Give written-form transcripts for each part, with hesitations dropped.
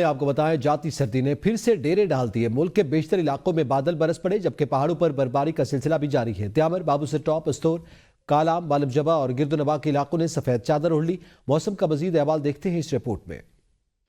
آپ کو بتائیں جاتی سردی نے پھر سے ڈیرے ڈال دیے. ملک کے بیشتر علاقوں میں بادل برس پڑے جبکہ پہاڑوں پر برفباری کا سلسلہ بھی جاری ہے. تیامر، بابو سر ٹاپ، استور، کالام، بالم جبہ اور گرد و نواح کے علاقوں نے سفید چادر اوڑھ لی. موسم کا مزید احوال دیکھتے ہیں اس رپورٹ میں.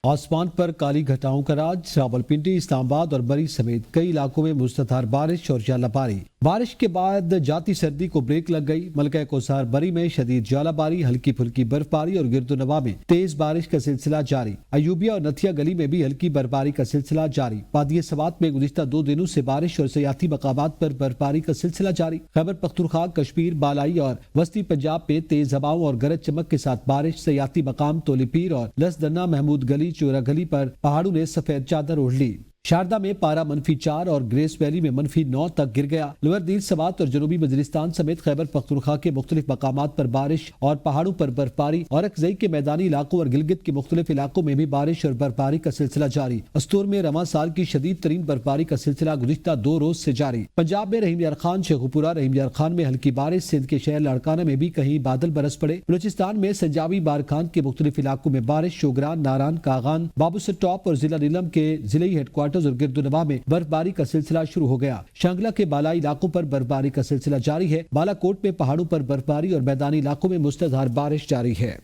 آسمان پر کالی گھٹاؤں کا راج. راولپنڈی، اسلام آباد اور بری سمیت کئی علاقوں میں مستطار بارش اور ژالہ باری. بارش کے بعد جاتی سردی کو بریک لگ گئی. ملکہ کوثر بری میں شدید ژالہ باری، ہلکی پھلکی برف باری اور گرد و نواح میں تیز بارش کا سلسلہ جاری. ایوبیہ اور نتھیا گلی میں بھی ہلکی برفباری کا سلسلہ جاری. وادی سوات میں گزشتہ 2 دنوں سے بارش اور سیاحتی مقامات پر برفباری کا سلسلہ جاری. خیبر پختونخوا، کشمیر، بالائی اور وسطی پنجاب میں تیز ہوائوں اور گرج چمک کے ساتھ بارش. سیاحتی مقام تولی پیر اور لسدنا، محمود گلی، چورا گلی پر پہاڑوں نے سفید چادر اوڑھ لی. شاردہ میں پارا -4 اور گریس ویلی میں -9 تک گر گیا. لوئر دیر سوات اور جنوبی وزیرستان سمیت خیبر پختونخوا کے مختلف مقامات پر بارش اور پہاڑوں پر برفباری. اورکزئی کے میدانی علاقوں اور گلگت کے مختلف علاقوں میں بھی بارش اور برفباری کا سلسلہ جاری. استور میں رواں سال کی شدید ترین برفباری کا سلسلہ گزشتہ 2 روز سے جاری. پنجاب میں رحیم یار خان، شیخوپورہ، رحیم یار خان میں ہلکی بارش. سندھ کے شہر لاڑکانہ میں بھی کہیں بادل برس پڑے. بلوچستان میں سنجاوی، بارکھان کے مختلف علاقوں میں بارش. شوگران، ناران، کاغان، بابو سر ٹاپ اور ضلع نیلم کے ضلعی ہیڈ کوارٹرز اور گرد و نواح میں برفباری کا سلسلہ شروع ہو گیا. شانگلہ کے بالائی علاقوں پر برفباری کا سلسلہ جاری ہے. بالا کوٹ میں پہاڑوں پر برفباری اور میدانی علاقوں میں مستطار بارش جاری ہے.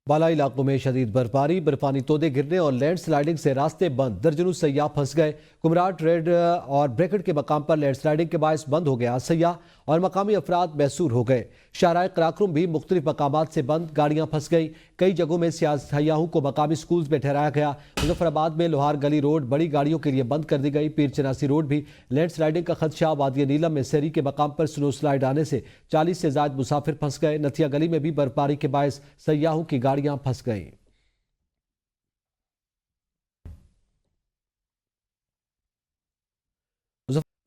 بالائی علاقوں میں شدید برفباری، برفانی تودے گرنے اور لینڈ سلائیڈنگ سے راستے بند. درجنوں سیاح پھنس گئے. کمراٹ، ریڈ اور بریکٹ کے مقام پر لینڈ سلائیڈنگ کے باعث بند ہو گیا. سیاح اور مقامی افراد محصور ہو گئے. شاہراہ قراقرم بھی مختلف مقامات سے بند. گاڑیاں پھنس گئی. کئی جگہوں میں سیاحوں کو مقامی سکولز میں ٹھہرایا گیا. مظفر آباد میں لوہار گلی روڈ بڑی گاڑیوں کے لیے بند کر دی گئی. پیر چناسی روڈ بھی لینڈ سلائیڈنگ کا خدشہ. وادی نیلم میں سیری کے مقام پر سنو سلائیڈ آنے سے 40 سے زائد مسافر پھنس گئے. نتھیا گلی میں بھی برفباری کے باعث سیاحوں کی گاڑیاں پھنس گئیں.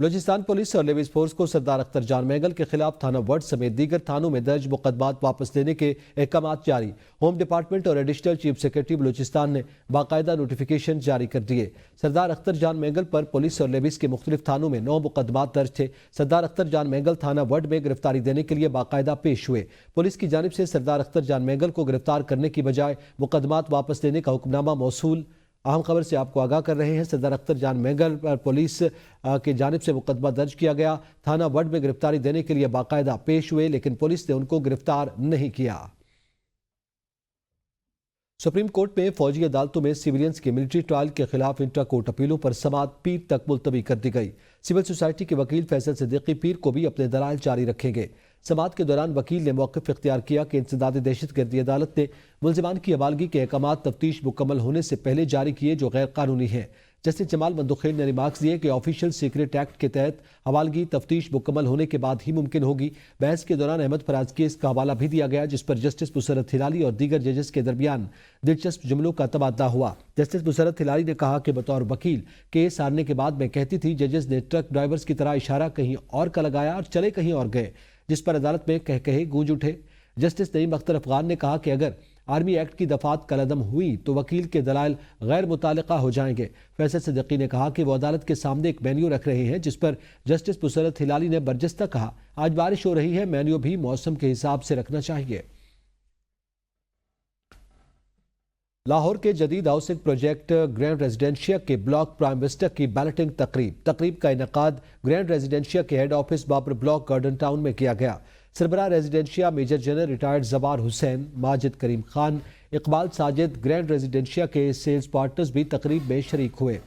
بلوچستان پولیس اور لیویز فورس کو سردار اختر جان مینگل کے خلاف تھانہ وڈ سمیت دیگر تھانوں میں درج مقدمات واپس لینے کے احکامات جاری. ہوم ڈپارٹمنٹ اور ایڈیشنل چیف سیکرٹری بلوچستان نے باقاعدہ نوٹیفیکیشن جاری کر دیے. سردار اختر جان مینگل پر پولیس اور لیویز کے مختلف تھانوں میں 9 مقدمات درج تھے. سردار اختر جان مینگل تھانہ وڈ میں گرفتاری دینے کے لیے باقاعدہ پیش ہوئے. پولیس کی جانب سے سردار اختر جان مینگل کو گرفتار کرنے کی بجائے مقدمات واپس لینے کا حکمنامہ موصول. اہم خبر سے آپ کو آگاہ کر رہے ہیں. سردار اختر جان مینگل پر پولیس کی جانب سے مقدمہ درج کیا گیا. تھانہ وڈ میں گرفتاری دینے کے لیے باقاعدہ پیش ہوئے لیکن پولیس نے ان کو گرفتار نہیں کیا. سپریم کورٹ میں فوجی عدالتوں میں سیویلینز کے ملٹری ٹرائل کے خلاف انٹرا کورٹ اپیلوں پر سماعت پیر تک ملتوی کر دی گئی. سول سوسائٹی کے وکیل فیصل صدیقی پیر کو بھی اپنے دلائل جاری رکھیں گے. سماعت کے دوران وکیل نے موقف اختیار کیا کہ انسداد دہشت گردی عدالت نے ملزمان کی حوالگی کے احکامات تفتیش مکمل ہونے سے پہلے جاری کیے جو غیر قانونی ہیں. جسٹس جمال مندوخیل نے ریمارکس دیے کہ آفیشل سیکرٹ ایکٹ کے تحت حوالگی تفتیش مکمل ہونے کے بعد ہی ممکن ہوگی. بحث کے دوران احمد فراز کیس کا حوالہ بھی دیا گیا جس پر جسٹس مسرت ہلالی اور دیگر ججز کے درمیان دلچسپ جملوں کا تبادلہ ہوا. جسٹس مسرت ہلالی نے کہا کہ بطور وکیل کیس ہارنے کے بعد میں کہتی تھی ججز نے ٹرک ڈرائیورز کی طرح اشارہ کہیں اور کا لگایا اور چلے کہیں اور گئے جس پر عدالت میں کہے گونج اٹھے. جسٹس نعیم اختر افغان نے کہا کہ اگر آرمی ایکٹ کی دفعات کالعدم ہوئی تو وکیل کے دلائل غیر متعلقہ ہو جائیں گے. فیصل صدیقی نے کہا کہ وہ عدالت کے سامنے ایک مینیو رکھ رہے ہیں جس پر جسٹس مسرت ہلالی نے برجستہ کہا آج بارش ہو رہی ہے، مینیو بھی موسم کے حساب سے رکھنا چاہیے. لاہور کے جدید ہاؤسنگ پروجیکٹ گرینڈ ریزیڈینشیا کے بلاک پرائم وسٹا کی بیلٹنگ تقریب کا انعقاد گرینڈ ریزیڈینشیا کے head office Babar block Garden Town میں کیا گیا. سربراہ Residencia major general retired Zawar Hussain, Majid Karim Khan, Iqbal Sajid, Grand Residencia کے سیلز پارٹنرز بھی تقریب میں شریک ہوئے.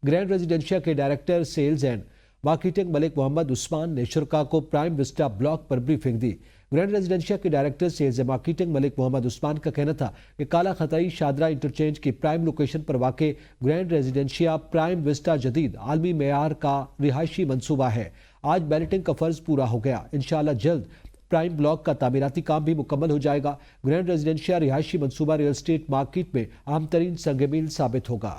گرینڈ ریزیڈینشیا کے ڈائریکٹر سیلز اینڈ مارکیٹنگ ملک محمد عثمان نے شرکاء کو پرائم وسٹا بلاک پر بریفنگ دی. گرینڈ ریزیڈینشیا کے ڈائریکٹر سیلز اینڈ مارکیٹنگ ملک محمد عثمان کا کہنا تھا کہ کالا خطائی شادرہ انٹرچینج کی پرائم لوکیشن پر واقع گرینڈ ریزیڈینشیا پرائم وسٹا جدید عالمی معیار کا رہائشی منصوبہ ہے. آج بیلٹنگ کا فرض پورا ہو گیا. انشاءاللہ جلد پرائم بلاک کا تعمیراتی کام بھی مکمل ہو جائے گا. گرینڈ ریزیڈینشیا رہائشی منصوبہ ریل اسٹیٹ مارکیٹ میں اہم ترین سنگ میل ثابت ہوگا.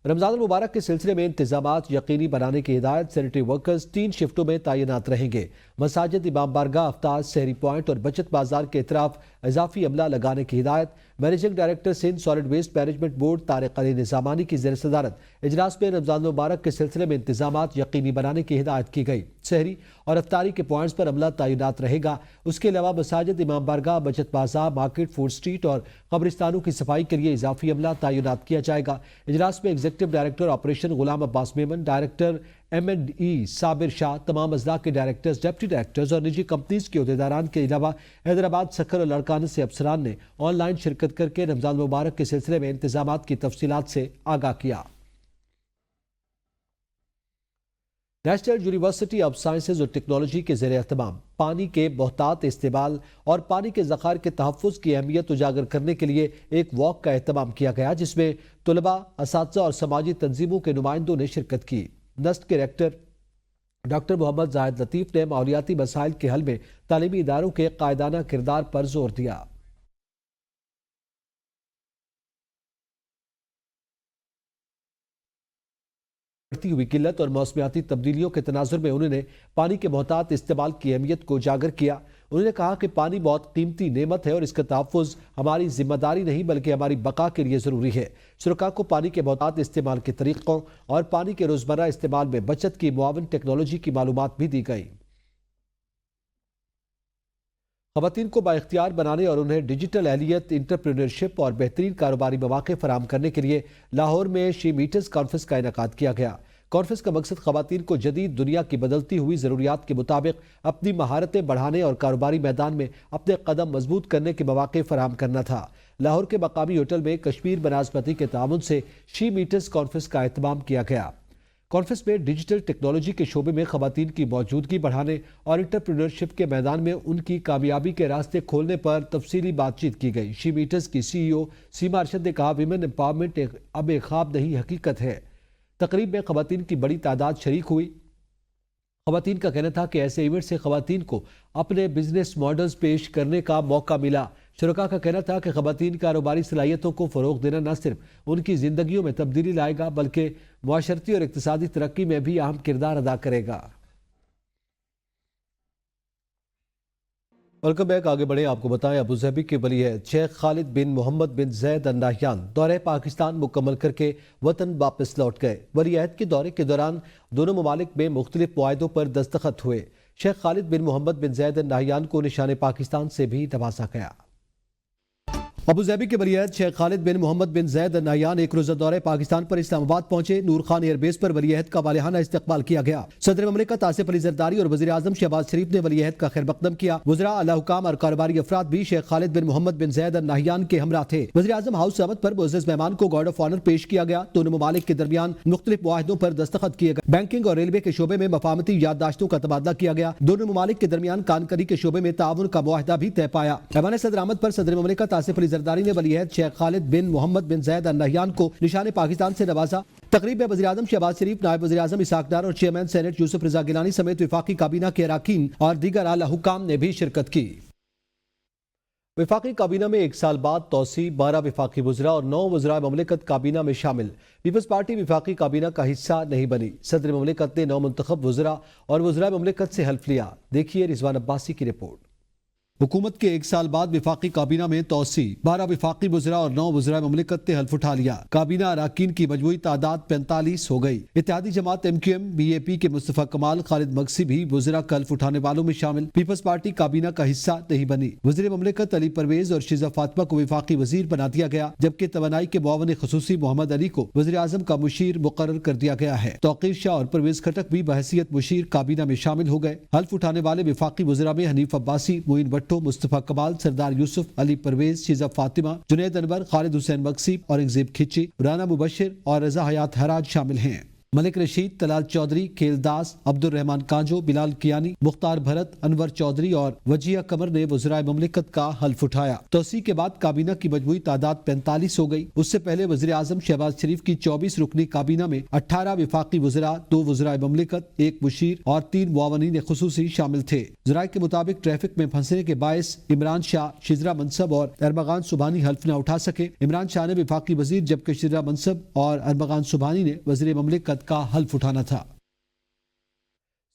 رمضان المبارک کے سلسلے میں انتظامات یقینی بنانے کی ہدایت۔ سینیٹری ورکرز 3 شفٹوں میں تعینات رہیں گے۔ مساجد، امام بارگاہ، افطار، سحری پوائنٹ اور بچت بازار کے اطراف اضافی عملہ لگانے کی ہدایت۔ Managing director Sindh solid waste management board Tariq Ali Nizamani کی زیر صدارت اجلاس میں رمضان المبارک کے سلسلے میں انتظامات یقینی بنانے کی ہدایت کی گئی۔ سحری اور افطاری کے پوائنٹس پر عملہ تعینات رہے گا۔ اس کے علاوہ مساجد، امام بارگاہ، بچت بازار، مارکیٹ، فوڈ اسٹریٹ اور قبرستانوں کی صفائی کے لیے اضافی عملہ تعینات کیا جائے گا۔ اجلاس میں executive director operation Ghulam Abbas Memon, director M&E صابر شاہ، تمام اضلاع کے ڈائریکٹرز، ڈپٹی ڈائریکٹرز اور نجی کمپنیز کے عہدیداران کے علاوہ حیدرآباد، سکھر اور لڑکانہ سے افسران نے آن لائن شرکت کر کے رمضان المبارک کے سلسلے میں انتظامات کی تفصیلات سے آگاہ کیا۔ نیشنل یونیورسٹی آف سائنسز اور ٹیکنالوجی کے زیر اہتمام پانی کے محتاط استعمال اور پانی کے ذخائر کے تحفظ کی اہمیت اجاگر کرنے کے لیے ایک واک کا اہتمام کیا گیا، جس میں طلباء، اساتذہ اور سماجی تنظیموں کے نمائندوں نے شرکت کی۔ نسٹ کے ریکٹر ڈاکٹر محمد زاہد لطیف نے ماحولیاتی مسائل کے حل میں تعلیمی اداروں کے قائدانہ کردار پر زور دیا۔ بڑھتی ہوئی قلت اور موسمیاتی تبدیلیوں کے تناظر میں انہوں نے پانی کے محتاط استعمال کی اہمیت کو اجاگر کیا۔ انہوں نے کہا کہ پانی بہت قیمتی نعمت ہے اور اس کا تحفظ ہماری ذمہ داری نہیں بلکہ ہماری بقا کے لیے ضروری ہے۔ شرکاء کو پانی کے محتاط استعمال کے طریقوں اور پانی کے روزمرہ استعمال میں بچت کی معاون ٹیکنالوجی کی معلومات بھی دی گئی۔ خواتین کو بااختیار بنانے اور انہیں ڈیجیٹل اہلیت، انٹرپرینورشپ اور بہترین کاروباری مواقع فراہم کرنے کے لیے لاہور میں شی میٹرز کانفرنس کا انعقاد کیا گیا۔ کانفرنس کا مقصد خواتین کو جدید دنیا کی بدلتی ہوئی ضروریات کے مطابق اپنی مہارتیں بڑھانے اور کاروباری میدان میں اپنے قدم مضبوط کرنے کے مواقع فراہم کرنا تھا۔ لاہور کے مقامی ہوٹل میں کشمیر بناسپتی کے تعاون سے شی میٹرز کانفرنس کا اہتمام کیا گیا۔ کانفرنس میں ڈیجیٹل ٹیکنالوجی کے شعبے میں خواتین کی موجودگی بڑھانے اور انٹرپرینورشپ کے میدان میں ان کی کامیابی کے راستے کھولنے پر تفصیلی بات چیت کی گئی۔ شی میٹرز کی CEO سیما ارشد نے کہا، ویمن امپاورمنٹ اب ایک خواب نہیں، حقیقت ہے۔ تقریب میں خواتین کی بڑی تعداد شریک ہوئی۔ خواتین کا کہنا تھا کہ ایسے ایونٹ سے خواتین کو اپنے بزنس ماڈلز پیش کرنے کا موقع ملا۔ شرکاء کا کہنا تھا کہ خواتین کاروباری صلاحیتوں کو فروغ دینا نہ صرف ان کی زندگیوں میں تبدیلی لائے گا بلکہ معاشرتی اور اقتصادی ترقی میں بھی اہم کردار ادا کرے گا۔ ویلکم بیک، آگے بڑھیں۔ آپ کو بتائیں، ابوظہبی کے ولی عہد شیخ خالد بن محمد بن زید ال نہیان دورہ پاکستان مکمل کر کے وطن واپس لوٹ گئے۔ ولی عہد کے دورے کے دوران دونوں ممالک میں مختلف معاہدوں پر دستخط ہوئے۔ شیخ خالد بن محمد بن زید ال نہیان کو نشان پاکستان سے بھی نوازا گیا۔ ابوظہبی کے ولی عہد شیخ خالد بن محمد بن زید ال نہیان ایک روزہ دورہ پاکستان پر اسلام آباد پہنچے۔ نور خان ایئر بیس پر ولی عہد کا والہانہ استقبال کیا گیا۔ صدر مملکت آصف علی زرداری اور وزیر اعظم شہباز شریف نے ولی عہد کا خیر مقدم کیا۔ وزراء، اعلی حکام اور کاروباری افراد بھی شیخ خالد بن محمد بن زید ال نہیان کے ہمراہ تھے۔ وزیر اعظم ہاؤس احمد پر معزز مہمان کو گارڈ آف آنر پیش کیا گیا۔ دونوں ممالک کے درمیان مختلف معاہدوں پر دستخط کیے گئے۔ بینکنگ اور ریلوے کے شعبے میں مفاہمتی یادداشتوں کا تبادلہ کیا گیا۔ دونوں ممالک کے درمیان کانکری کے شعبے میں تعاون کا معاہدہ بھی طے پایا۔ ایوان صدر آمد پر صدر مملکت آصف علی زرداری نے ولی عہد شیخ خالد بن محمد بن زید ال نہیان کو نشان پاکستان سے نوازا۔ تقریب میں وزیر اعظم شہباز شریف، نائب وزیر اعظم اسحاق ڈار اور چیئرمین سینیٹ یوسف رضا گیلانی سمیت وفاقی کابینہ کے اراکین اور دیگر اعلی حکام نے بھی شرکت کی۔ وفاقی کابینہ میں 1 سال بعد توسیع، 12 وفاقی وزراء اور 9 وزراء مملکت کابینہ میں شامل۔ پیپلز پارٹی وفاقی کابینہ کا حصہ نہیں بنی۔ صدر مملکت نے 9 منتخب وزراء اور وزراء مملکت سے حلف لیا۔ دیکھیے رضوان عباسی کی رپورٹ۔ حکومت کے 1 سال بعد وفاقی کابینہ میں توسیع، 12 وفاقی وزراء اور 9 وزراء مملکت نے حلف اٹھا لیا۔ کابینہ اراکین کی مجموعی تعداد 45 ہو گئی۔ اتحادی جماعت MQM BAP کے مصطفیٰ کمال، خالد مگسی بھی وزراء کا حلف اٹھانے والوں میں شامل۔ پیپلز پارٹی کابینہ کا حصہ نہیں بنی۔ وزیر مملکت علی پرویز اور شیزہ فاطمہ کو وفاقی وزیر بنا دیا گیا، جبکہ توانائی کے معاون خصوصی محمد علی کو وزیر اعظم کا مشیر مقرر کر دیا گیا ہے۔ توقیر شاہ اور پرویز خٹک بھی بحیثیت مشیر کابینہ میں شامل ہو گئے۔ حلف اٹھانے والے وفاقی وزراء میں حنیف عباسی، معین بھٹو، مصطفیٰ کمال، سردار یوسف، علی پرویز، شیزہ فاطمہ، جنید انور، خالد حسین مگسی، اورنگزیب کھچی، رانا مبشر اور رضا حیات حراج شامل ہیں۔ ملک رشید، طلال چودھری، کھیل داس، عبد الرحمان کانجو، بلال کیانی، مختار بھرت، انور چودھری اور وجیہ قمر نے وزرائے مملکت کا حلف اٹھایا۔ توسیع کے بعد کابینہ کی مجموعی تعداد 45 ہو گئی۔ اس سے پہلے وزیر اعظم شہباز شریف کی 24 رکنی کابینہ میں 18 وفاقی وزراء، 2 وزرائے مملکت، 1 مشیر اور 3 معاونین خصوصی شامل تھے۔ ذرائع کے مطابق ٹریفک میں پھنسنے کے باعث عمران شاہ شجرا منصب اور ارمغان سبحانی حلف نہ اٹھا سکے۔ عمران شاہ نے وفاقی وزیر جبکہ شجرا منصب اور ارمغان سبحانی نے وزیر مملکت کا حلف اٹھانا تھا۔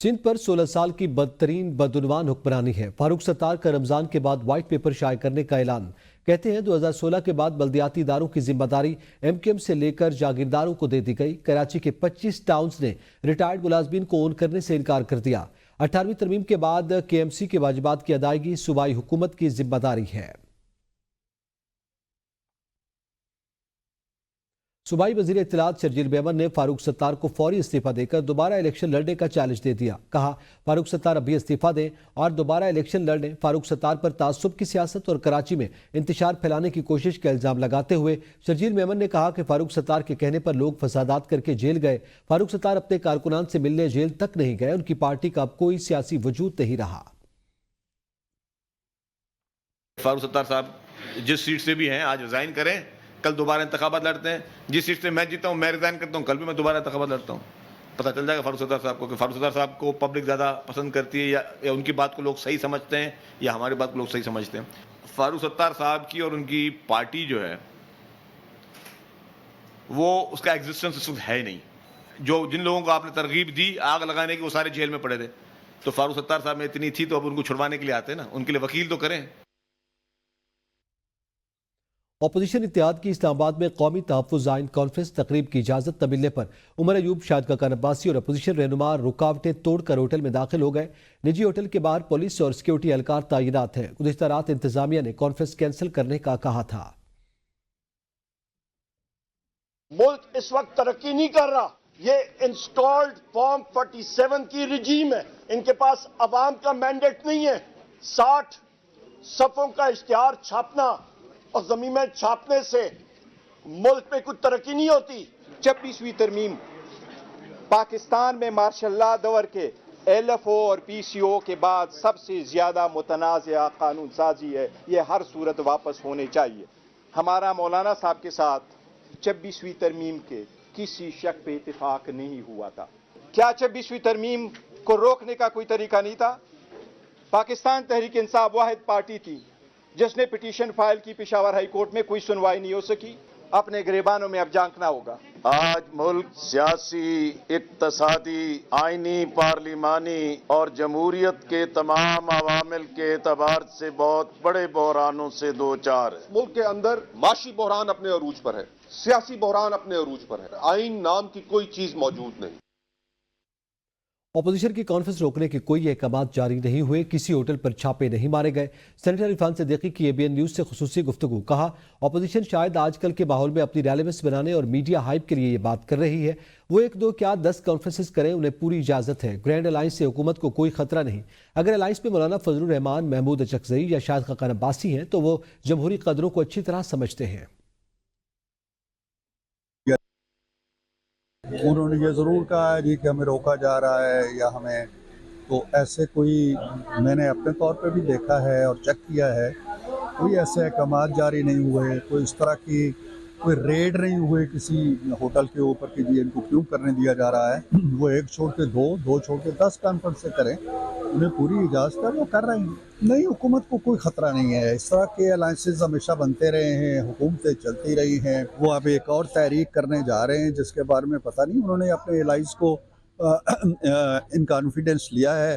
سندھ پر 16 سال کی بدترین بدعنوان حکمرانی ہے۔ فاروق ستار کا رمضان کے بعد وائٹ پیپر شائع کرنے کا اعلان۔ کہتے ہیں 2016 کے بعد بلدیاتی اداروں کی ذمہ داری ایم کیو ایم سے لے کر جاگیرداروں کو دے دی گئی۔ کراچی کے 25 ٹاؤنز نے ریٹائرڈ ملازمین کو اون کرنے سے انکار کر دیا۔ 18ویں ترمیم کے بعد کے ایم سی کے واجبات کی ادائیگی صوبائی حکومت کی ذمہ داری ہے۔ صوبائی وزیر اطلاعات شرجیل میمن نے فاروق ستار کو فوری استعفیٰ دے کر دوبارہ الیکشن لڑنے کا چیلنج دے دیا۔ کہا فاروق ستار اب بھی استعفیٰ دیں اور دوبارہ الیکشن لڑنے۔ فاروق ستار پر تعصب کی سیاست اور کراچی میں انتشار پھیلانے کی کوشش کا الزام لگاتے ہوئے شرجیل میمن نے کہا کہ فاروق ستار کے کہنے پر لوگ فسادات کر کے جیل گئے۔ فاروق ستار اپنے کارکنان سے ملنے جیل تک نہیں گئے۔ ان کی پارٹی کا اب کوئی سیاسی وجود نہیں رہا۔ فاروق ستار صاحب جس سیٹ سے بھی ہیں آج ریزائن کریں، کل دوبارہ انتخابات لڑتے ہیں۔ جس سیٹ سے میں جیتا ہوں میں ریزائن کرتا ہوں، کل بھی میں دوبارہ انتخابات لڑتا ہوں۔ پتہ چل جائے گا فاروق ستار صاحب کو کہ فاروق ستار صاحب کو پبلک زیادہ پسند کرتی ہے یا ان کی بات کو لوگ صحیح سمجھتے ہیں یا ہماری بات کو لوگ صحیح سمجھتے ہیں۔ فاروق ستار صاحب کی اور ان کی پارٹی جو ہے وہ اس کا ایگزسٹنس اس وقت ہے ہی نہیں۔ جن لوگوں کو آپ نے ترغیب دی آگ لگانے کی وہ سارے جیل میں پڑے تھے، تو فاروق ستار صاحب میں اتنی تھی تو اب ان کو چھڑوانے کے لیے آتے ہیں نا، ان کے لیے وکیل تو کریں۔ اپوزیشن اتحاد کی اسلام آباد میں قومی تحفظ آئین کانفرنس تقریب کی اجازت نہ ملنے پر عمر ایوب، شاہد کاکا عباسی اور اپوزیشن رہنما رکاوٹیں توڑ کر ہوٹل میں داخل ہو گئے۔ نجی ہوٹل کے باہر پولیس اور سیکیورٹی اہلکار تعینات ہیں۔ گزشتہ رات انتظامیہ نے کانفرنس کینسل کرنے کا کہا تھا۔ ملک اس وقت ترقی نہیں کر رہا، یہ انسٹالڈ فارم 47 کی رجیم ہے۔ ان کے پاس عوام کا مینڈیٹ نہیں ہے۔ 60 صفوں کا اشتہار چھاپنا اور زمین میں چھاپنے سے ملک میں کچھ ترقی نہیں ہوتی۔ 26ویں ترمیم پاکستان میں مارشل لا دور کے ایل ایف او اور پی سی او کے بعد سب سے زیادہ متنازع قانون سازی ہے۔ یہ ہر صورت واپس ہونے چاہیے۔ ہمارا مولانا صاحب کے ساتھ 26ویں ترمیم کے کسی شک پہ اتفاق نہیں ہوا تھا۔ کیا 26ویں ترمیم کو روکنے کا کوئی طریقہ نہیں تھا؟ پاکستان تحریک انصاف واحد پارٹی تھی جس نے پٹیشن فائل کی پشاور ہائی کورٹ میں، کوئی سنوائی نہیں ہو سکی۔ اپنے گریبانوں میں اب جھانکنا ہوگا۔ آج ملک سیاسی، اقتصادی، آئینی، پارلیمانی اور جمہوریت کے تمام عوامل کے اعتبار سے بہت بڑے بحرانوں سے دوچار ہے۔ ملک کے اندر معاشی بحران اپنے عروج پر ہے، سیاسی بحران اپنے عروج پر ہے، آئین نام کی کوئی چیز موجود نہیں۔ اپوزیشن کی کانفرنس روکنے کے کوئی احکامات جاری نہیں ہوئے، کسی ہوٹل پر چھاپے نہیں مارے گئے۔ سینیٹر عرفان صدیقی کی ABN نیوز سے خصوصی گفتگو۔ کہا اپوزیشن شاید آج کل کے ماحول میں اپنی ریلیونس بنانے اور میڈیا ہائپ کے لیے یہ بات کر رہی ہے۔ وہ 1-2 کیا 10 کانفرنسز کریں، انہیں پوری اجازت ہے۔ گرینڈ الائنس سے حکومت کو کوئی خطرہ نہیں۔ اگر الائنس میں مولانا فضل الرحمان، محمود اچکزئی یا شاہد خاقان عباسی ہیں تو وہ جمہوری قدروں کو اچھی طرح سمجھتے ہیں۔ انہوں نے یہ ضرور کہا ہے کہ ہمیں روکا جا رہا ہے یا ہمیں، تو ایسے کوئی میں نے اپنے طور پہ بھی دیکھا ہے اور چیک کیا ہے، کوئی ایسے احکامات جاری نہیں ہوئے، کوئی اس طرح کی کوئی ریڈ نہیں ہوئے کسی ہوٹل کے اوپر کہ جی ان کو کیوں کرنے دیا جا رہا ہے۔ وہ 1 چھوڑ کے 2 چھوڑ کے 10 کانفرنس سے کریں، انہیں پوری اجازت ہے، وہ کر رہے ہیں۔ نہیں، حکومت کو کوئی خطرہ نہیں ہے۔ اس طرح کے الائنسز ہمیشہ بنتے رہے ہیں، حکومتیں چلتی رہی ہیں۔ وہ اب ایک اور تحریک کرنے جا رہے ہیں جس کے بارے میں پتہ نہیں، انہوں نے اپنے الائنس کو ان کانفیڈنس لیا ہے